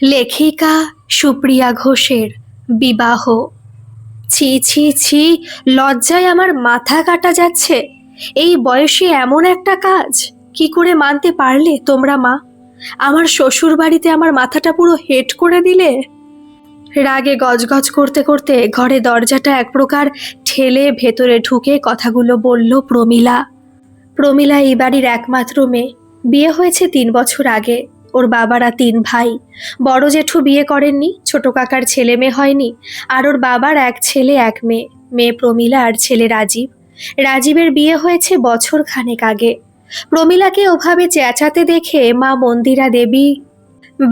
লেখিকা সুপ্রিয়া ঘোষের বিবাহ। ছি ছি ছি, লজ্জায় আমার মাথা কাটা যাচ্ছে। এই বয়সে এমন একটা কাজ কি করে মানতে পারলে তোমরা মা? আমার শ্বশুর বাড়িতে আমার মাথাটা পুরো হেট করে দিলে। রাগে গজগজ করতে করতে ঘরে দরজাটা এক প্রকার ঠেলে ভেতরে ঢুকে কথাগুলো বলল প্রমীলা। প্রমীলা এই বাড়ির একমাত্র মেয়ে। বিয়ে হয়েছে 3 বছর আগে। ওর বাবারা 3 ভাই। বড় জেঠু বিয়ে করেননি, ছোট কাকার ছেলে মেয়ে হয়নি। আর ওর বাবার এক ছেলে এক মেয়ে, মেয়ে প্রমীলা আর ছেলে রাজীব। রাজীবের বিয়ে হয়েছে বছর খানেক আগে। প্রমীলাকে ওভাবে চেঁচাতে দেখে মা মন্দিরা দেবী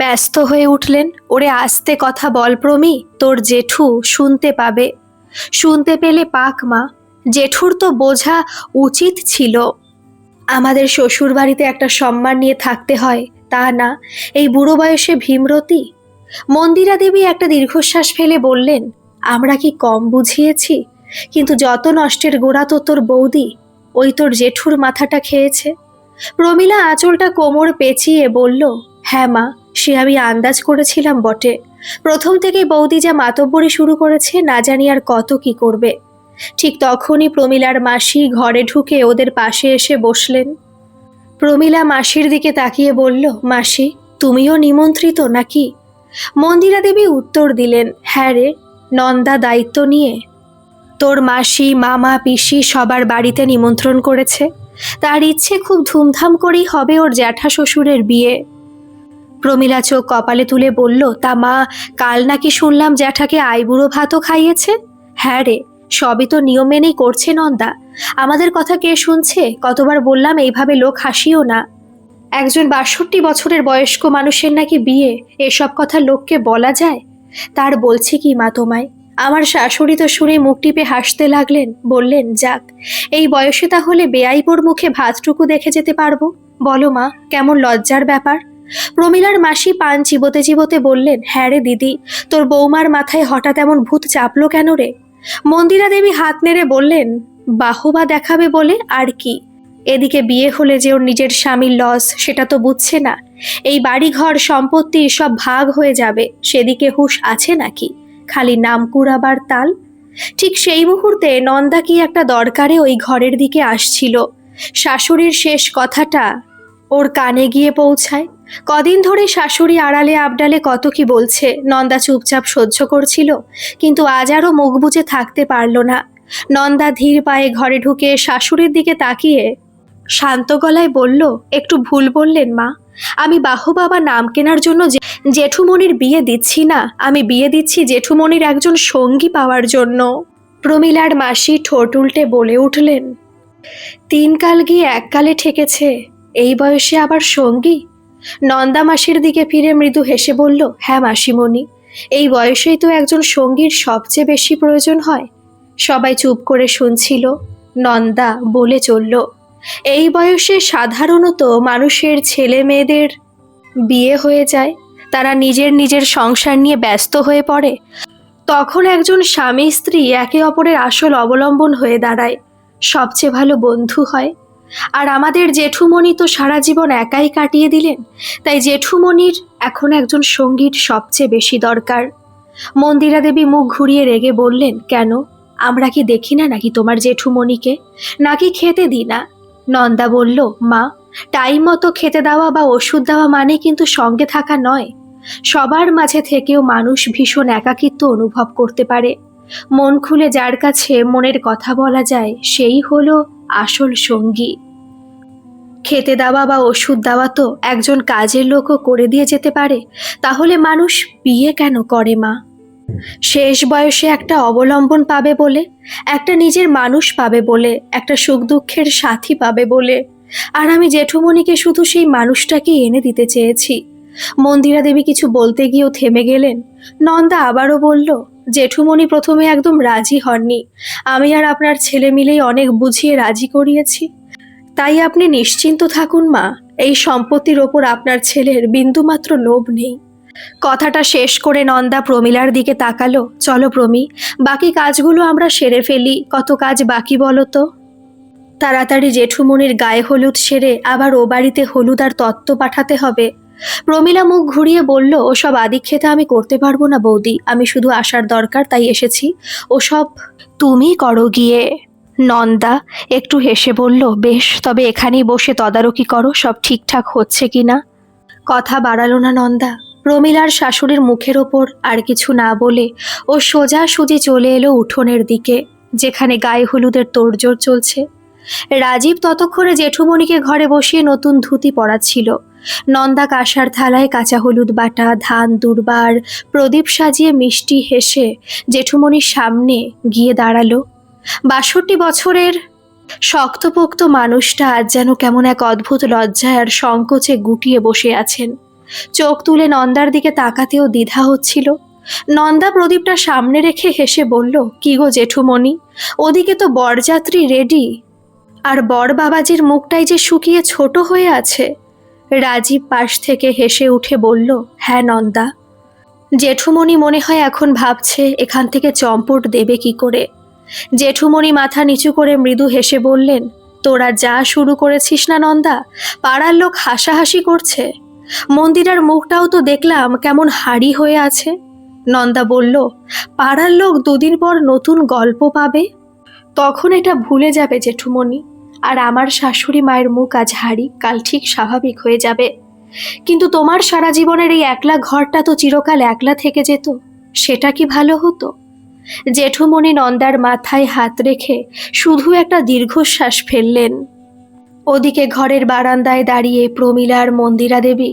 ব্যস্ত হয়ে উঠলেন। ওরে আস্তে কথা বল প্রমি, তোর জেঠু শুনতে পাবে। শুনতে পেলে পাক মা, জেঠুর তো বোঝা উচিত ছিল। আমাদের শ্বশুর বাড়িতে একটা সম্মান নিয়ে থাকতে হয়, তা না এই বুড়ো বয়সে ভীমরতি। মন্দিরা দেবী একটা দীর্ঘশ্বাস ফেলে বললেন, আমরা কি কম বুঝিয়েছি? কিন্তু যত নষ্টের গোড়া তো তোর বৌদি, ওই তোর জেঠুর মাথাটা খেয়েছে। প্রমীলা আঁচলটা কোমর পেঁচিয়ে বলল, হ্যাঁ মা, সে আমি আন্দাজ করেছিলাম বটে। প্রথম থেকেই বৌদি যা মাতব্বরি শুরু করেছে, না জানি আর কত কি করবে। ঠিক তখনই প্রমীলার মাসি ঘরে ঢুকে ওদের পাশে এসে বসলেন। প্রমীলা মাসির দিকে তাকিয়ে বলল, মাসি, তুমিও নিমন্ত্রিত নাকি? মন্দিরা দেবী উত্তর দিলেন, হ্যাঁ রে, নন্দা দায়িত্ব নিয়ে তোর মাসি মামা পিসি সবার বাড়িতে নিমন্ত্রণ করেছে। তার ইচ্ছে খুব ধুমধাম করেই হবে ওর জ্যাঠা শ্বশুরের বিয়ে। প্রমীলা চোখ কপালে তুলে বলল, তা মা, কাল নাকি শুনলাম জ্যাঠাকে আইবুড়ো ভাতও খাইয়েছে। হ্যাঁ রে, সবই তো নিয়ম মেনেই করছে নন্দা। আমাদের কথা কে শুনছে? কতবার বললাম এইভাবে লোক হাসিও না। একজন 62 বছরের বয়স্ক মানুষের নাকি বিয়ে, এসব কথা লোককে বলা যায়? তার বলছি কি মা তোমায়? আমার শাশুড়ি তো শুনে মুখ টিপে হাসতে লাগলেন, বললেন, যাক, এই বয়সে তাহলে বেয়াইপোর মুখে ভাতটুকু দেখে যেতে পারবো। বলো মা, কেমন লজ্জার ব্যাপার। প্রমীলার মাসি পান চিবোতে চিবোতে বললেন, হ্যাঁ রে দিদি, তোর বৌমার মাথায় হঠাৎ এমন ভূত চাপলো কেন রে? মন্দিরা দেবী হাত নেড়ে বললেন, বাহবা দেখাবে বলে আর কি। এদিকে বিয়ে হলে যে ওর নিজের স্বামীর লস, সেটা তো বুঝছে না। এই বাড়িঘর সম্পত্তি সব ভাগ হয়ে যাবে, সেদিকে হুঁশ আছে নাকি? খালি নাম কুড়াবার তাল। ঠিক সেই মুহূর্তে নন্দা কি একটা দরকারে ওই ঘরের দিকে আসছিল। শাশুড়ির শেষ কথাটা ওর কানে গিয়ে পৌঁছায়। কদিন ধরে শাশুড়ি আড়ালে আবডালে কত কি বলছে, নন্দা চুপচাপ সহ্য করছিল, কিন্তু আজ আরও মুখ বুজে থাকতে পারল না। নন্দা ধীর পায়ে ঘরে ঢুকে শাশুড়ির দিকে তাকিয়ে শান্ত গলায় বলল, একটু ভুল বললেন মা। আমি বাবা নাম কেনার জন্য জেঠুমণির বিয়ে দিচ্ছি না, আমি বিয়ে দিচ্ছি জেঠুমণির একজন সঙ্গী পাওয়ার জন্য। প্রমীলার মাসি ঠোঁট উল্টে বলে উঠলেন, 3 কাল গিয়ে 1 কালে ঠেকেছে, এই বয়সে আবার সঙ্গী? নন্দা মাসির দিকে ফিরে মৃদু হেসে বলল, হ্যাঁ মাসিমণি, এই বয়সেই তো একজন সঙ্গীর সবচেয়ে বেশি প্রয়োজন হয়। সবাই চুপ করে শুনছিল। নন্দা বলে চলল, এই বয়সে সাধারণত মানুষের ছেলে মেয়েদের বিয়ে হয়ে যায়, তারা নিজের নিজের সংসার নিয়ে ব্যস্ত হয়ে পড়ে। তখন একজন স্বামী স্ত্রী একে অপরের আসল অবলম্বন হয়ে দাঁড়ায়, সবচেয়ে ভালো বন্ধু হয়। আর আমাদের জেঠুমণি তো সারা জীবন একাই কাটিয়ে দিলেন, তাই জেঠুমণির এখন একজন সঙ্গীর সবচেয়ে বেশি দরকার। মন্দিরা দেবী মুখ ঘুরিয়ে রেগে বললেন, কেন, আমরা কি দেখি না নাকি তোমার জেঠুমণিকে? নাকি খেতে দিই না? নন্দা বলল, মা, টাইম মতো খেতে দেওয়া বা ওষুধ দেওয়া মানে কিন্তু সঙ্গে থাকা নয়। সবার মাঝে থেকেও মানুষ ভীষণ একাকিত্ব অনুভব করতে পারে। মন খুলে যার কাছে মনের কথা বলা যায়, সেই হলো আসল সঙ্গী। খেতে দেওয়া বা ওষুধ দেওয়া তো একজন কাজের লোকও করে দিয়ে যেতে পারে, তাহলে মানুষ বিয়ে কেন করে মা? শেষ বয়সে একটা অবলম্বন পাবে বলে, একটা নিজের মানুষ পাবে বলে, একটা সুখ দুঃখের সাথী পাবে বলে। আর আমি জেঠুমণিকে শুধু সেই মানুষটাকে এনে দিতে চেয়েছি। মন্দিরা দেবী কিছু বলতে গিয়েও থেমে গেলেন। নন্দা আবারও বলল, জেঠুমণি প্রথমে একদম রাজি হননি, আমি আর আপনার ছেলে মিলেই অনেক বুঝিয়ে রাজি করিয়েছি। তাই আপনি নিশ্চিন্ত থাকুন মা, এই সম্পত্তির ওপর আপনার ছেলের বিন্দুমাত্র লোভ নেই। কথাটা শেষ করে নন্দা প্রমীলার দিকে তাকালো, চলো প্রমি, বাকি কাজগুলো আমরা সেরে ফেলি। কত কাজ বাকি বলো তো? তাড়াতাড়ি জেঠুমণির গায়ে হলুদ সেরে আবার ও বাড়িতে হলুদ আর তত্ত্ব পাঠাতে হবে। প্রমীলা মুখ ঘুরিয়ে বলল, ওসব আদিক্ষেতা আমি করতে পারবো না বৌদি, আমি শুধু আসার দরকার তাই এসেছি, ওসব তুমি করো গিয়ে। নন্দা একটু হেসে বলল, বেশ, তবে এখানেই বসে তদারকি করো সব ঠিকঠাক হচ্ছে কিনা। কথা বাড়ালো না নন্দা। প্রমীলার শাশুড়ির মুখের ওপর আর কিছু না বলে ও সোজাসুজি চলে এলো উঠোনের দিকে, যেখানে গায়ে হলুদের তোড়জোড় চলছে। রাজীব ততক্ষণে জেঠুমণিকে ঘরে বসিয়ে নতুন ধুতি পরাচ্ছিল। নন্দা কাঁসার থালায় কাঁচা হলুদ বাটা, ধান দুর্বার, প্রদীপ সাজিয়ে মিষ্টি হেসে জেঠুমণির সামনে গিয়ে দাঁড়ালো। ৬২ বছরের শক্তপোক্ত মানুষটা আজ যেন কেমন এক অদ্ভুত লজ্জায় আর সংকোচে গুটিয়ে বসে আছেন। চোখ তুলে নন্দার দিকে তাকাতেও দ্বিধা হচ্ছিল। নন্দা প্রদীপটা সামনে রেখে হেসে বলল, কি গো জেঠুমণি, ওদিকে তো বরযাত্রী রেডি, আর বর বাবাজির মুখটাই যে শুকিয়ে ছোট হয়ে আছে। রাজীব পাশ থেকে হেসে উঠে বলল, হ্যাঁ নন্দা। জেঠুমণি মনে হয় এখন ভাবছে এখান থেকে চম্পট দেবে কি করে। জেঠুমণি মাথা নিচু করে মৃদু হেসে বললেন, তোরা যা শুরু করেছিস না নন্দা, পাড়ার লোক হাসাহাসি করছে। মন্দিরার মুখটাও তো দেখলাম কেমন হাড়ি হয়ে আছে। নন্দা বলল, পাড়ার লোক দুদিন পর নতুন গল্প পাবে, তখন এটা ভুলে যাবে জেঠুমণি। আর আমার শাশুড়ি মায়ের মুখ আজ হাড়ি, কাল ঠিক স্বাভাবিক হয়ে যাবে। কিন্তু তোমার সারা জীবনের এই একলা ঘরটা তো চিরকাল একলা থেকে যেত, সেটা কি ভালো হতো? জেঠুমণি নন্দার মাথায় হাত রেখে শুধু একটা দীর্ঘশ্বাস ফেললেন। ওদিকে ঘরের বারান্দায় দাঁড়িয়ে প্রমীলা আর মন্দিরা দেবী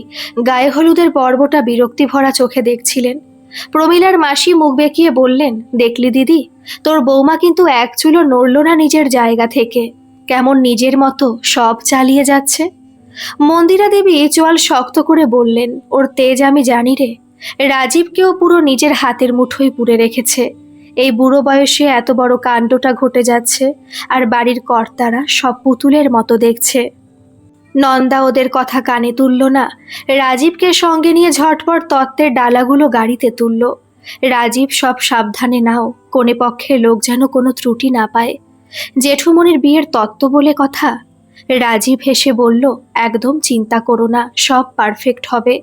গায়ে হলুদের পর্বটা বিরক্তি ভরা চোখে দেখছিলেন। প্রমীলার মাসি মুখ বেঁকিয়ে বললেন, দেখলি দিদি, তোর বৌমা কিন্তু এক চুলও নড়ল না নিজের জায়গা থেকে, কেমন নিজের মতো সব চালিয়ে যাচ্ছে। মন্দিরা দেবী চোয়াল শক্ত করে বললেন, ওর তেজ আমি জানি রে, রাজীবকেও পুরো নিজের হাতের মুঠোয় পুরে রেখেছে। এই বুড়ো বয়সে এত বড় কাণ্ডটা ঘটে যাচ্ছে, আর বাড়ির কর্তারা সব পুতুলের মতো দেখছে। নন্দা ওদের কথা কানে তুলল না। রাজীবকে সঙ্গে নিয়ে ঝটপট তত্ত্বের ডালাগুলো গাড়িতে তুলল। রাজীব সব সাবধানে নাও, কোনে পক্ষের লোক যেন কোনো ত্রুটি না পায়। জেঠুমণির বিয়ের তত্ত্ব বলে কথা। রাজীব হেসে বলল, একদম চিন্তা করো না, সব পারফেক্ট হবে।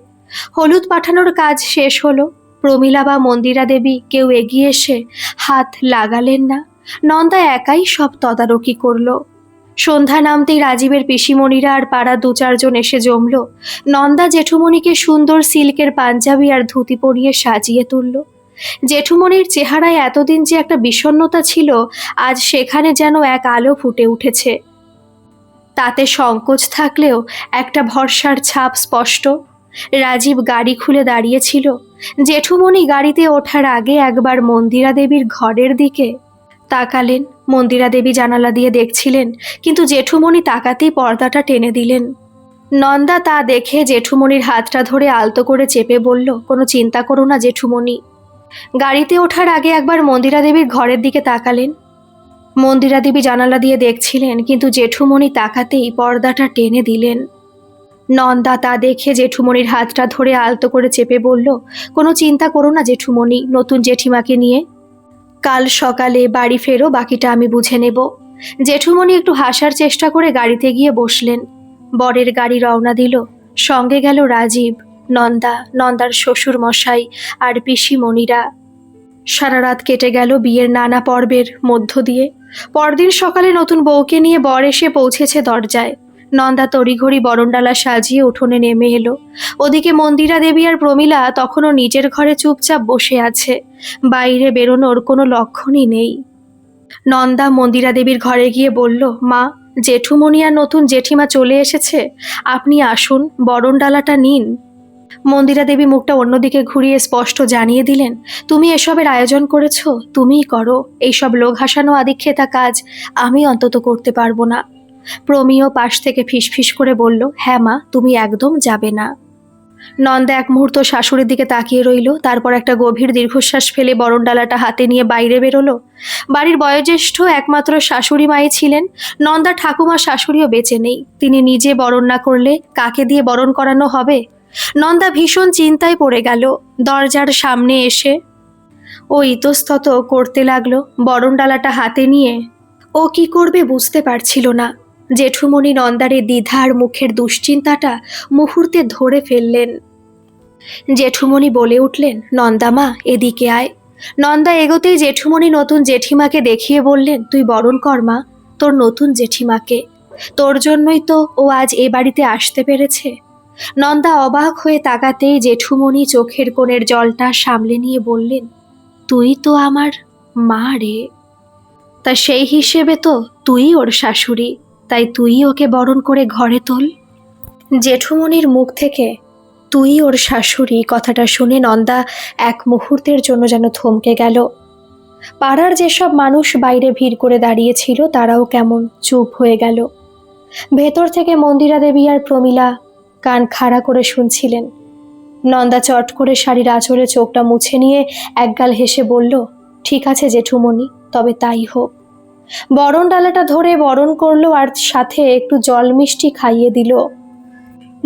হলুদ পাঠানোর কাজ শেষ হলো। প্রমীলা বা মন্দিরা দেবী কেউ এগিয়ে এসে হাত লাগালেন না। নন্দা একাই সব তদারকি করল। সন্ধ্যা নামতেই রাজীবের পিসিমণিরা আর পাড়া ২-৪ জন এসে জমল। নন্দা জেঠুমণিকে সুন্দর সিল্কের পাঞ্জাবি আর ধুতি পরিয়ে সাজিয়ে তুলল। জেঠুমণির চেহারায় এতদিন যে একটা বিষণ্ণতা ছিল, আজ সেখানে যেন এক আলো ফুটে উঠেছে। তাতে সংকোচ থাকলেও একটা ভরসার ছাপ স্পষ্ট। রাজীব গাড়ি খুলে দাঁড়িয়েছিল। জেঠুমণি গাড়িতে ওঠার আগে একবার মন্দিরা দেবীর ঘরের দিকে তাকালেন। মন্দিরা দেবী জানালা দিয়ে দেখছিলেন, কিন্তু জেঠুমণি তাকাতেই পর্দাটা টেনে দিলেন। নন্দা তা দেখে জেঠুমণির হাতটা ধরে আলতো করে চেপে বলল, কোনো চিন্তা করো না জেঠুমণি। গাড়িতে ওঠার আগে একবার মন্দিরা দেবীর ঘরের দিকে তাকালেন। মন্দিরা দেবী জানালা দিয়ে দেখছিলেন, কিন্তু জেঠুমণি তাকাতেই পর্দাটা টেনে দিলেন। নন্দা তা দেখে জেঠুমণির হাতটা ধরে আলতো করে চেপে বলল, কোনো চিন্তা করো না জেঠুমণি, নতুন জেঠিমাকে নিয়ে কাল সকালে বাড়ি ফেরো, বাকিটা আমি বুঝে নেব। জেঠুমণি একটু হাসার চেষ্টা করে গাড়িতে গিয়ে বসলেন। বরের গাড়ি রওনা দিল। সঙ্গে গেল রাজীব, নন্দা, নন্দার শ্বশুর মশাই আর পিসিমণিরা। সারা রাত কেটে গেল বিয়ের নানা পর্বের মধ্য দিয়ে। পরদিন সকালে নতুন বউকে নিয়ে বর এসে পৌঁছেছে দরজায়। নন্দা তড়িঘড়ি বরণডালা সাজিয়ে উঠোনে নেমে এলো। ওদিকে মন্দিরা দেবী আর প্রমীলা তখনও নিজের ঘরে চুপচাপ বসে আছে, বাইরে বেরোনোর কোনো লক্ষণই নেই। নন্দা মন্দিরা দেবীর ঘরে গিয়ে বলল, মা, জেঠুমণি আর নতুন জেঠিমা চলে এসেছে, আপনি আসুন, বরণডালাটা নিন। মন্দিরা দেবী মুখটা অন্যদিকে ঘুরিয়ে স্পষ্ট জানিয়ে দিলেন, তুমি এসবের আয়োজন করেছ, তুমিই করো, এইসব লোক হাসানো আদিক্ষেতা কাজ আমি অন্তত করতে পারবো না। প্রমিও পাশ থেকে ফিসফিস করে বলল, হ্যাঁ মা, তুমি একদম যাবে না। নন্দা এক মুহূর্ত শাশুড়ির দিকে তাকিয়ে রইল, তারপর একটা গভীর দীর্ঘশ্বাস ফেলে বরণডালাটা হাতে নিয়ে বাইরে বেরোলো। বাড়ির বয়োজ্যেষ্ঠ একমাত্র শাশুড়ি মাই ছিলেন। নন্দা ঠাকুমা শাশুড়িও বেঁচে নেই। তিনি নিজে বরণ না করলে কাকে দিয়ে বরণ করানো হবে? নন্দা ভীষণ চিন্তায় পড়ে গেল। দরজার সামনে এসে ও ইতস্তত করতে লাগলো। বরণডালাটা হাতে নিয়ে ও কি করবে বুঝতে পারছিল না। জেঠুমণি নন্দারে দ্বিধার মুখের দুশ্চিন্তাটা মুহূর্তে ধরে ফেললেন। জেঠুমণি বলে উঠলেন, নন্দামা এদিকে আয়। নন্দা এগোতেই জেঠুমণি নতুন জেঠিমাকে দেখিয়ে বললেন, তুই বরণ কর মা তোর নতুন জেঠিমাকে, তোর জন্যই তো ও আজ এ বাড়িতে আসতে পেরেছে। নন্দা অবাক হয়ে তাকাতেই জেঠুমণি চোখের কোণের জলটা সামলে নিয়ে বললেন, তুই তো আমার মা রে, তা সেই হিসেবে তো তুই ওর শাশুড়ি, তাই তুই ওকে বরণ করে ঘরে তোল। জেঠুমণির মুখ থেকে তুই ওর শাশুড়ি কথাটা শুনে নন্দা এক মুহূর্তের জন্য যেন থমকে গেল। পাড়ার যেসব মানুষ বাইরে ভিড় করে দাঁড়িয়েছিল তারাও কেমন চুপ হয়ে গেল। ভেতর থেকে মন্দিরা দেবী আর প্রমীলা কান খাড়া করে শুনছিলেন। নন্দা চট করে শাড়ির আঁচলে চোখটা মুছে নিয়ে একগাল হেসে বলল, ঠিক আছে জেঠুমণি, তবে তাই হোক। বরণ ডালাটা ধরে বরণ করলো আর সাথে একটু জল মিষ্টি খাইয়ে দিল।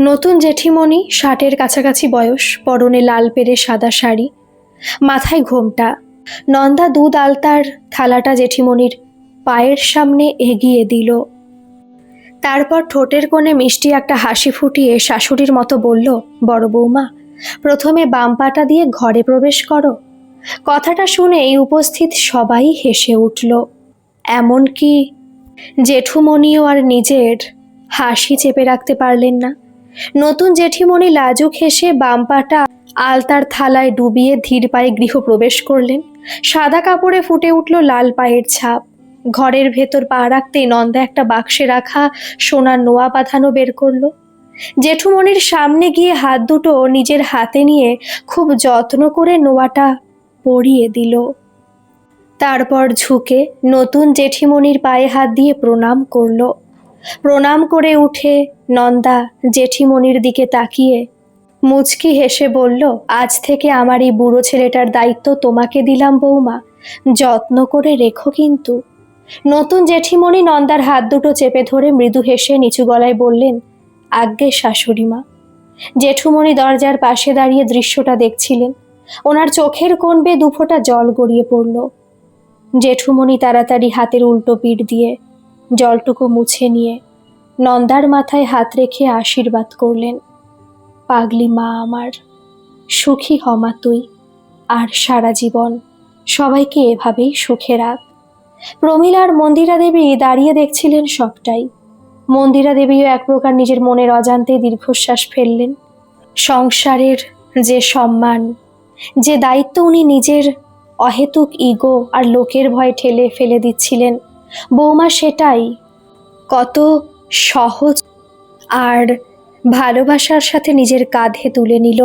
নতুন জেঠিমণি 60-এর কাছাকাছি বয়স, পরনে লাল পেরে সাদা শাড়ি, মাথায় ঘোমটা। নন্দা দুধ আলতার থালাটা জেঠিমণির পায়ের সামনে এগিয়ে দিল। তারপর ঠোঁটের কোণে মিষ্টি একটা হাসি ফুটিয়ে শাশুড়ির মতো বলল, বড় বৌমা, প্রথমে বাম পাটা দিয়ে ঘরে প্রবেশ করো। কথাটা শুনেই উপস্থিত সবাই হেসে উঠল, এমনকি জেঠুমণিও আর নিজের হাসি চেপে রাখতে পারলেন না। নতুন জেঠিমণি লাজুক হেসে বাম পাটা আলতার থালায় ডুবিয়ে ধীর পায়ে গৃহপ্রবেশ করলেন। সাদা কাপড়ে ফুটে উঠল লাল পায়ের ছাপ। ঘরের ভেতর পা রাখতেই নন্দা একটা বাক্সে রাখা সোনার নোয়া বাঁধানো বের করলো। জেঠুমণির সামনে গিয়ে হাত দুটো নিজের হাতে নিয়ে খুব যত্ন করে নোয়াটা পরিয়ে দিল। তারপর ঝুঁকে নতুন জেঠিমণির পায়ে হাত দিয়ে প্রণাম করল। প্রণাম করে উঠে নন্দা জেঠিমণির দিকে তাকিয়ে মুচকি হেসে বলল, আজ থেকে আমার এই বুড়ো ছেলেটার দায়িত্ব তোমাকে দিলাম বৌমা, যত্ন করে রেখো কিন্তু। নতুন জেঠিমণি নন্দার হাত দুটো চেপে ধরে মৃদু হেসে নিচু গলায় বললেন, আজ্ঞে শাশুড়ি মা। জেঠুমণি দরজার পাশে দাঁড়িয়ে দৃশ্যটা দেখছিলেন। ওনার চোখের কোণ বেয়ে দুফোঁটা জল গড়িয়ে পড়ল। জেঠুমণি তাড়াতাড়ি হাতের উল্টো পিঠ দিয়ে জলটুকু মুছে নিয়ে নন্দার মাথায় হাত রেখে আশীর্বাদ করলেন, পাগলি মা আমার, সুখী হমা তুই, আর সারা জীবন সবাইকে এভাবেই সুখে রাখ। প্রমীলা আর মন্দিরা দেবী দাঁড়িয়ে দেখছিলেন সবটাই। মন্দিরা দেবীও এক প্রকার নিজের মনের অজান্তে দীর্ঘশ্বাস ফেললেন। সংসারের যে সম্মান, যে দায়িত্ব উনি নিজের অহেতুক ইগো আর লোকের ভয় ঠেলে ফেলে দিচ্ছিলেন, বৌমা সেটাই কত সহজ আর ভালোবাসার সাথে নিজের কাঁধে তুলে নিল।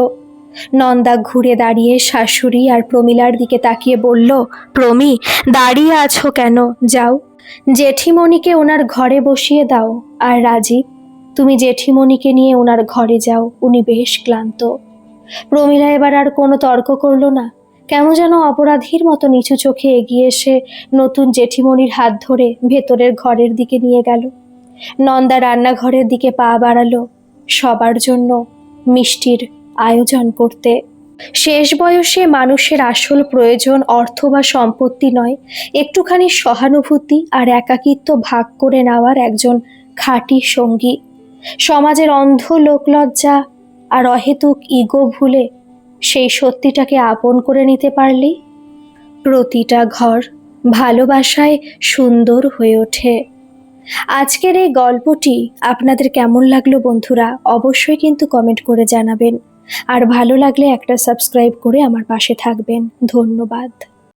নন্দা ঘুরে দাঁড়িয়ে শাশুড়ি আর প্রমীলার দিকে তাকিয়ে বলল, প্রমি, দাঁড়িয়ে আছো কেন? যাও, জেঠিমণিকে ওনার ঘরে বসিয়ে দাও। আর রাজীব, তুমি জেঠিমণিকে নিয়ে ওনার ঘরে যাও, উনি বেশ ক্লান্ত। প্রমীলা এবার আর কোনো তর্ক করল না। কেমন যেন অপরাধীর মতো নিচু চোখে এগিয়ে এসে নতুন জেঠিমণির হাত ধরে ভেতরের ঘরের দিকে নিয়ে গেল। নন্দা রান্নাঘরের দিকে পা বাড়ালো সবার জন্য মিষ্টির আয়োজন করতে। শেষ বয়সে মানুষের আসল প্রয়োজন অর্থ বা সম্পত্তি নয়, একটুখানি সহানুভূতি আর একাকিত্ব ভাগ করে নেওয়ার একজন খাঁটি সঙ্গী। সমাজের অন্ধ লোকলজ্জা আর অহেতুক ইগো ভুলে সেই সত্যিটাকে আপন করে নিতে পারলেই প্রতিটা ঘর ভালোবাসায় সুন্দর হয়ে ওঠে। আজকের এই গল্পটি আপনাদের কেমন লাগলো বন্ধুরা, অবশ্যই কিন্তু কমেন্ট করে জানাবেন। আর ভালো লাগলে একটা সাবস্ক্রাইব করে আমার পাশে থাকবেন। ধন্যবাদ।